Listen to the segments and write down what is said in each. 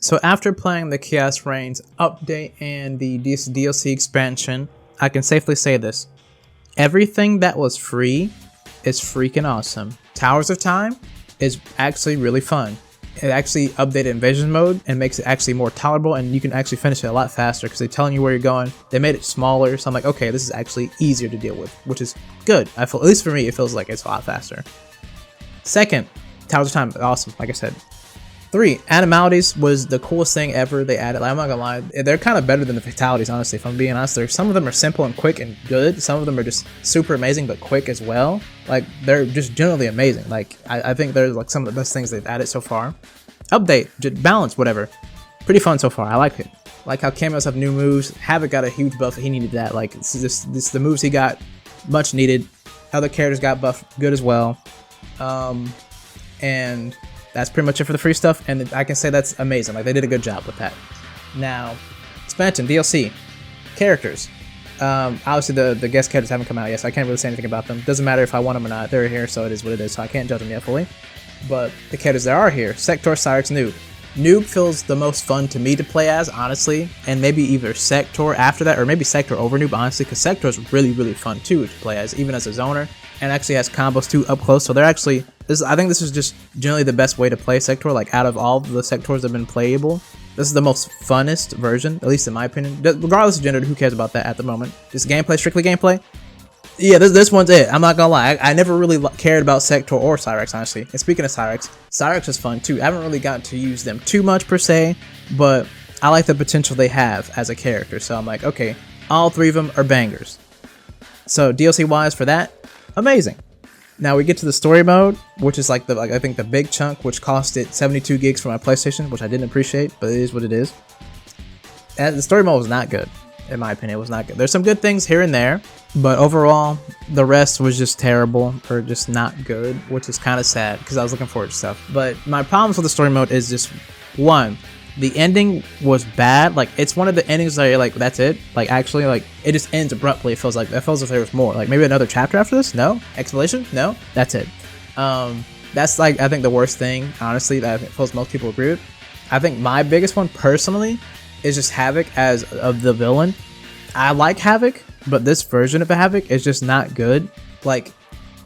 So after playing the Chaos Reigns update and the DLC expansion, I can safely say this. Everything that was free is freaking awesome. Towers of Time is actually really fun. It actually updated invasion mode and makes it actually more tolerable, and you can actually finish it a lot faster because they're telling you where you're going. They made it smaller, so I'm like, okay, this is actually easier to deal with, which is good. I feel, at least for me, it feels like it's a lot faster. Second, Towers of Time, awesome, like I said. 3, Animalities was the coolest thing ever they added. Like, I'm not gonna lie, they're kind of better than the Fatalities, honestly, if I'm being honest. Some of them are simple and quick and good. Some of them are just super amazing but quick as well. Like, they're just generally amazing. Like, I think they're like some of the best things they've added so far. Update, just balance, whatever. Pretty fun so far, I like it. Like how cameos have new moves. Havoc got a huge buff, he needed that. Like, this the moves he got, much needed. Other characters got buffed good as well. And that's pretty much it for the free stuff, and I can say that's amazing. Like, they did a good job with that. Now, expansion, DLC, characters. Obviously the guest characters haven't come out yet, so I can't really say anything about them. Doesn't matter if I want them or not, they're here, so it is what it is, so I can't judge them yet fully. But the characters that are here, Sector, Cyrex, Noob. Noob feels the most fun to me to play as, honestly, and maybe either Sector after that, or maybe Sector over Noob, honestly, because Sector is really, really fun too to play as, even as a zoner, and actually has combos too up close, so they're actually, I think this is just generally the best way to play Sector. Like, out of all the Sectors that have been playable, this is the most funnest version, at least in my opinion. Regardless of gender, who cares about that at the moment? Just gameplay, strictly gameplay. Yeah, this one's it. I'm not gonna lie. I never really cared about Sector or Cyrex, honestly. And speaking of Cyrex, Cyrex is fun too. I haven't really gotten to use them too much per se, but I like the potential they have as a character. So I'm like, okay, all 3 of them are bangers. So DLC wise for that, amazing. Now we get to the story mode, which is like I think the big chunk, which cost it 72 gigs for my PlayStation, which I didn't appreciate, but it is what it is. And the story mode was not good, in my opinion. It was not good. There's some good things here and there, but overall, the rest was just terrible or just not good, which is kind of sad because I was looking forward to stuff. But my problems with the story mode is just, one, the ending was bad. Like, it's one of the endings that you're like, that's it. Like, actually, like, it just ends abruptly. It feels like there was more. Like, maybe another chapter after this? No? Explanation? No? That's it. That's, like, I think the worst thing, honestly, that I suppose most people agree with. I think my biggest one, personally, is just Havoc as of the villain. I like Havoc, but this version of Havoc is just not good. Like,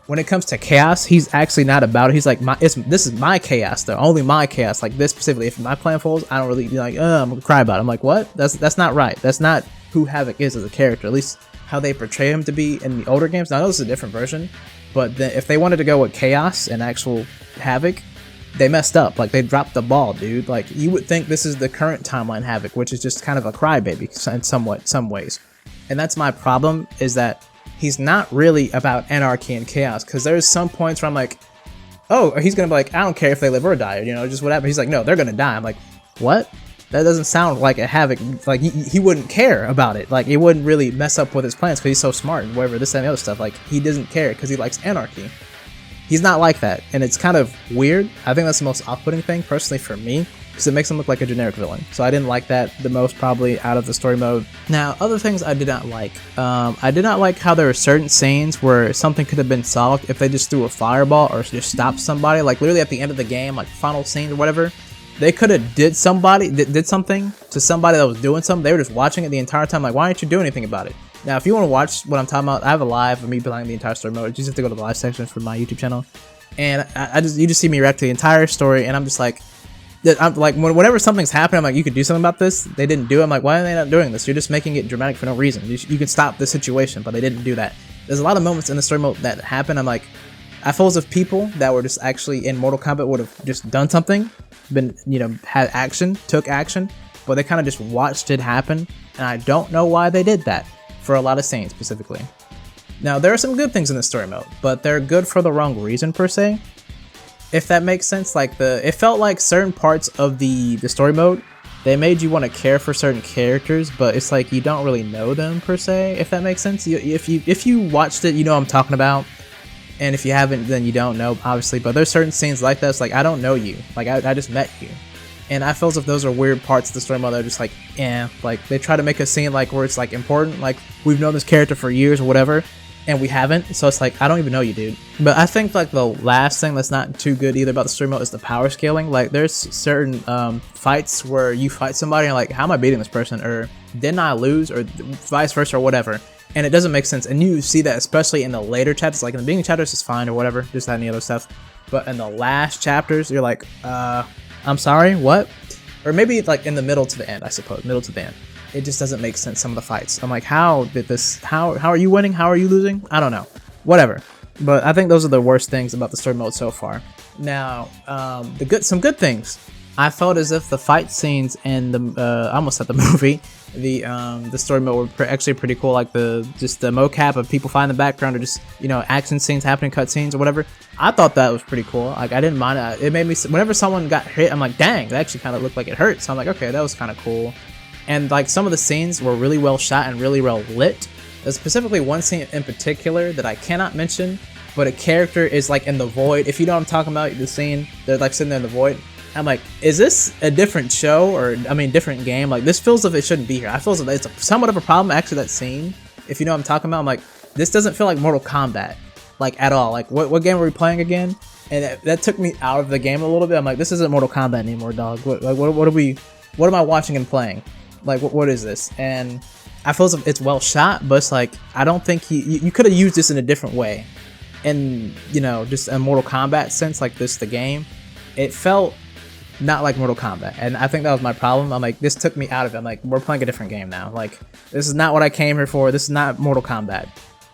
when it comes to chaos, he's actually not about it. He's like, this is my chaos, though. Only my chaos. Like, this specifically. If my plan falls, I don't really be like, I'm gonna cry about it. I'm like, what? That's not right. That's not who Havoc is as a character. At least how they portray him to be in the older games. Now, I know this is a different version, but if they wanted to go with chaos and actual Havoc, they messed up. Like, they dropped the ball, dude. Like, you would think this is the current timeline Havoc, which is just kind of a crybaby in some ways. And that's my problem, is that he's not really about anarchy and chaos, because there's some points where I'm like, oh, he's gonna be like, I don't care if they live or die, or, you know, just whatever. He's like, no, they're gonna die. I'm like, what? That doesn't sound like a Havoc. Like, he wouldn't care about it. Like, it wouldn't really mess up with his plans because he's so smart and whatever, this and the other stuff. Like, he doesn't care because he likes anarchy. He's not like that, and it's kind of weird. I think that's the most off-putting thing, personally, for me, because it makes him look like a generic villain. So I didn't like that the most, probably, out of the story mode. Now, other things I did not like. I did not like how there were certain scenes where something could have been solved if they just threw a fireball or just stopped somebody. Like, literally at the end of the game, like, final scene or whatever, they could have did something to somebody that was doing something. They were just watching it the entire time. Like, why aren't you doing anything about it? Now, if you want to watch what I'm talking about, I have a live of me playing the entire story mode. You just have to go to the live section for my YouTube channel, and you just see me react to the entire story, and I'm like, whenever something's happening, I'm like, you could do something about this. They didn't do it. I'm like, why are they not doing this? You're just making it dramatic for no reason. You can stop the situation, but they didn't do that. There's a lot of moments in the story mode that happen. I'm like, I feel as if people that were just actually in Mortal Kombat would have just done something, took action, but they kind of just watched it happen, and I don't know why they did that. For a lot of scenes specifically. Now, there are some good things in the story mode, but they're good for the wrong reason per se, if that makes sense. Like, it felt like certain parts of the story mode, they made you want to care for certain characters, but it's like you don't really know them per se, if that makes sense. If you watched it, you know what I'm talking about, and if you haven't, then you don't know, obviously. But there's certain scenes like that. It's like, I don't know you, like I just met you. And I feel as if those are weird parts of the story mode that are just like, like, they try to make a scene like where it's like important, like we've known this character for years or whatever, and we haven't, so it's like I don't even know you, dude. But I think like the last thing that's not too good either about the story mode is the power scaling. Like there's certain fights where you fight somebody and like, how am I beating this person, or didn't I lose, or vice versa, or whatever, and it doesn't make sense. And you see that especially in the later chapters. Like in the beginning chapters it's fine or whatever, just that and the other stuff, but in the last chapters you're like, I'm sorry, what? Or maybe like in the middle to the end, I suppose, middle to the end. It just doesn't make sense, some of the fights. I'm like, how did this, how are you winning? How are you losing? I don't know. Whatever. But I think those are the worst things about the story mode so far. Now, some good things. I felt as if the fight scenes and I almost said the movie, the story mode were actually pretty cool. Like just the mocap of people flying in the background, or just, you know, action scenes happening, cut scenes or whatever. I thought that was pretty cool. Like I didn't mind it. It made me, whenever someone got hit, I'm like, dang, that actually kind of looked like it hurt. So I'm like, okay, that was kind of cool. And like some of the scenes were really well shot and really well lit. There's specifically one scene in particular that I cannot mention, but a character is like in the void. If you know what I'm talking about, the scene, they're like sitting there in the void. I'm like, is this a different show, or I mean different game? Like this feels as if it shouldn't be here. I feel as if it's somewhat of a problem actually, that scene. If you know what I'm talking about, I'm like, this doesn't feel like Mortal Kombat, like at all. Like what game are we playing again? And that took me out of the game a little bit. I'm like, this isn't Mortal Kombat anymore, dog. What am I watching and playing? Like what is this? And I feel as if it's well shot, but it's like I don't think you could have used this in a different way. And you know, just a Mortal Kombat sense, like this, the game, it felt not like Mortal Kombat, and I think that was my problem. I'm like, this took me out of it. I'm like, we're playing a different game now. Like this is not what I came here for. This is not Mortal Kombat.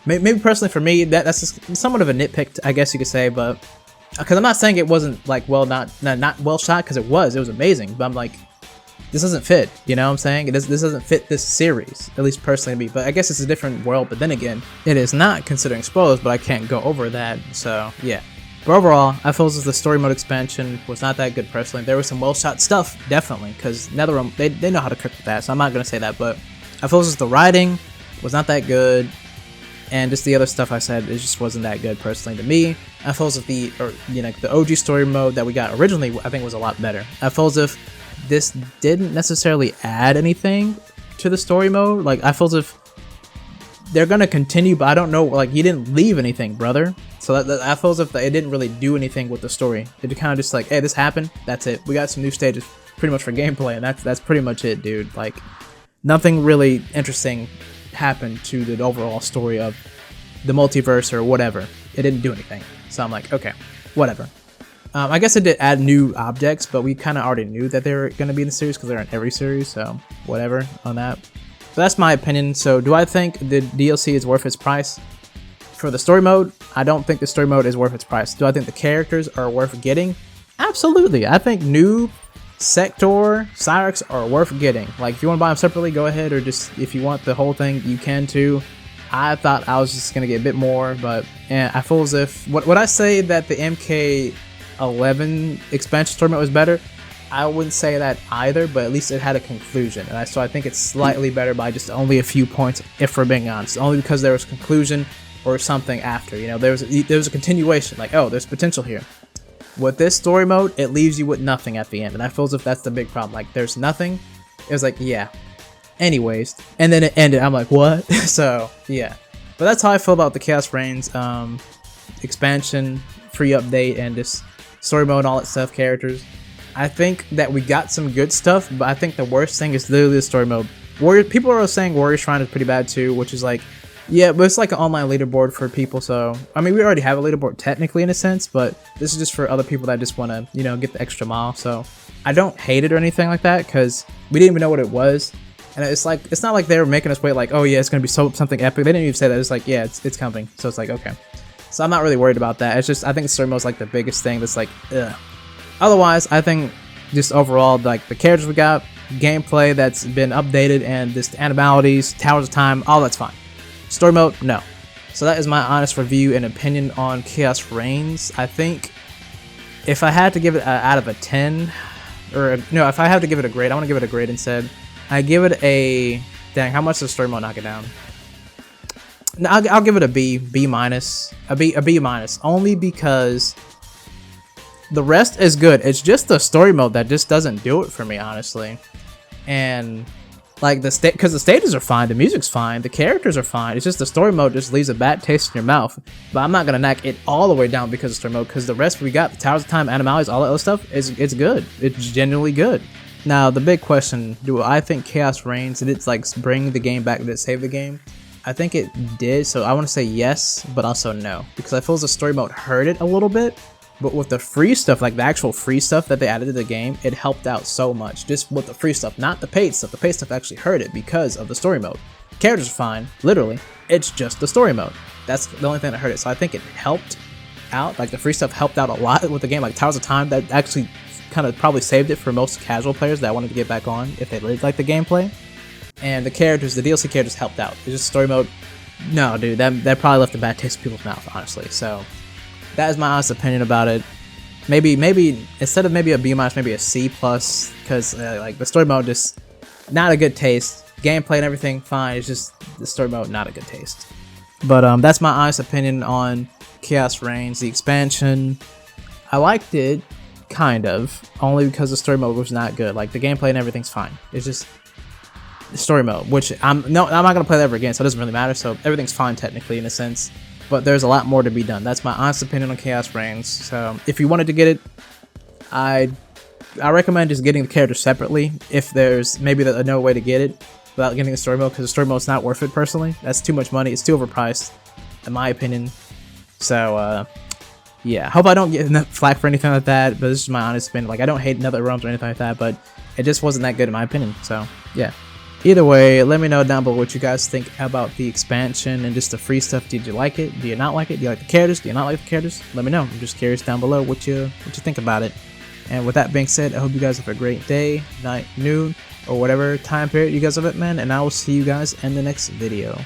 Maybe personally for me, that's just somewhat of a nitpick, I guess you could say, but because I'm not saying it wasn't like not well shot, because it was amazing, but I'm like, this doesn't fit, you know what I'm saying? This doesn't fit this series, at least personally to me. But I guess it's a different world, but then again, it is not, considering spoilers, but I can't go over that, so yeah. But overall, I feel as if the story mode expansion was not that good personally. There was some well shot stuff, definitely, because NetherRealm, they know how to cook with that, so I'm not going to say that, but I feel as if the writing was not that good, and just the other stuff I said, it just wasn't that good personally to me. I feel as if the OG story mode that we got originally, I think was a lot better. I feel as if this didn't necessarily add anything to the story mode. Like I feel as if they're gonna continue, but I don't know, like you didn't leave anything, brother. So I feel as if it didn't really do anything with the story. It kind of just like, hey, this happened, that's it. We got some new stages pretty much for gameplay, and that's pretty much it, dude. Like nothing really interesting happened to the overall story of the multiverse or whatever. It didn't do anything. So I'm like, okay, whatever. I guess it did add new objects, but we kind of already knew that they were going to be in the series because they're in every series, so whatever on that. So that's my opinion. So do I think the DLC is worth its price? For the story mode, I don't think the story mode is worth its price. Do I think the characters are worth getting? Absolutely. I think Noob, Sector, Cyrix are worth getting. Like if you want to buy them separately, go ahead, or just if you want the whole thing, you can too. I thought I was just going to get a bit more, but I feel as if, would I say that the MK1 expansion story mode was better? I wouldn't say that either, but at least it had a conclusion, and so I think it's slightly better by just only a few points, if we're being honest. Only because there was conclusion or something after, you know, there was a continuation, like, oh, there's potential here. With this story mode, it leaves you with nothing at the end, and I feel as if that's the big problem. Like, there's nothing. It was like, yeah. Anyways, and then it ended. I'm like, what? So yeah, but that's how I feel about the Chaos Reigns expansion, free update, and just story mode and all that stuff, characters. I think that we got some good stuff, but I think the worst thing is literally the story mode. People are saying Warrior Shrine is pretty bad too, which is like, yeah, but it's like an online leaderboard for people. So I mean, we already have a leaderboard technically in a sense, but this is just for other people that just want to, you know, get the extra mile. So I don't hate it or anything like that, because we didn't even know what it was. And it's like, it's not like they were making us wait like, oh yeah, it's gonna be something epic. They didn't even say that. It's like, yeah, it's coming. So it's like, okay. So I'm not really worried about that. It's just, I think the story mode is like the biggest thing that's like, ugh. Otherwise, I think just overall, like the characters we got, gameplay that's been updated, and just animalities, Towers of Time, all that's fine. Story mode, no. So that is my honest review and opinion on Chaos Reigns. I think if I had to give it out of a 10, or no, if I have to give it a grade, I want to give it a grade instead. I give it a, dang, how much does story mode knock it down? No, I'll give it a B minus, a B minus, only because the rest is good. It's just the story mode that just doesn't do it for me, honestly. And Like because the stages are fine, the music's fine, the characters are fine. It's just the story mode just leaves a bad taste in your mouth. But I'm not gonna knock it all the way down because of story mode, because the rest we got, the Towers of Time, Animalities, all that other stuff, it's good. It's genuinely good. Now the big question: do I think Chaos Reigns, did it like bring the game back? Did it save the game? I think it did. So I want to say yes, but also no, because I feel as the story mode hurt it a little bit. But with the free stuff, like the actual free stuff that they added to the game, it helped out so much. Just with the free stuff, not the paid stuff. The paid stuff actually hurt it because of the story mode. Characters are fine, literally. It's just the story mode. That's the only thing that hurt it. So I think it helped out. Like the free stuff helped out a lot with the game. Like Towers of Time, that actually kind of probably saved it for most casual players that wanted to get back on if they really like the gameplay. And the characters, the DLC characters helped out. It's just story mode. No, dude, that probably left a bad taste in people's mouth, honestly. So that is my honest opinion about it. Maybe instead of maybe a B-, maybe a C+, because like the story mode just not a good taste. Gameplay and everything fine. It's just the story mode not a good taste. But that's my honest opinion on Chaos Reigns, the expansion. I liked it, kind of, only because the story mode was not good. Like the gameplay and everything's fine. It's just the story mode, which I'm not gonna play that ever again, so it doesn't really matter. So everything's fine technically in a sense. But there's a lot more to be done. That's my honest opinion on Chaos Reigns. So if you wanted to get it, I recommend just getting the characters separately. If there's maybe another way to get it without getting the story mode, because the story mode's not worth it personally. That's too much money. It's too overpriced, in my opinion. So yeah, I hope I don't get enough flack for anything like that. But this is my honest opinion. Like I don't hate Nether Realms or anything like that, but it just wasn't that good in my opinion. So yeah. Either way, let me know down below what you guys think about the expansion and just the free stuff. Did you like it? Do you not like it? Do you like the characters? Do you not like the characters? Let me know. I'm just curious down below what you think about it. And with that being said, I hope you guys have a great day, night, noon, or whatever time period you guys have it, man. And I will see you guys in the next video.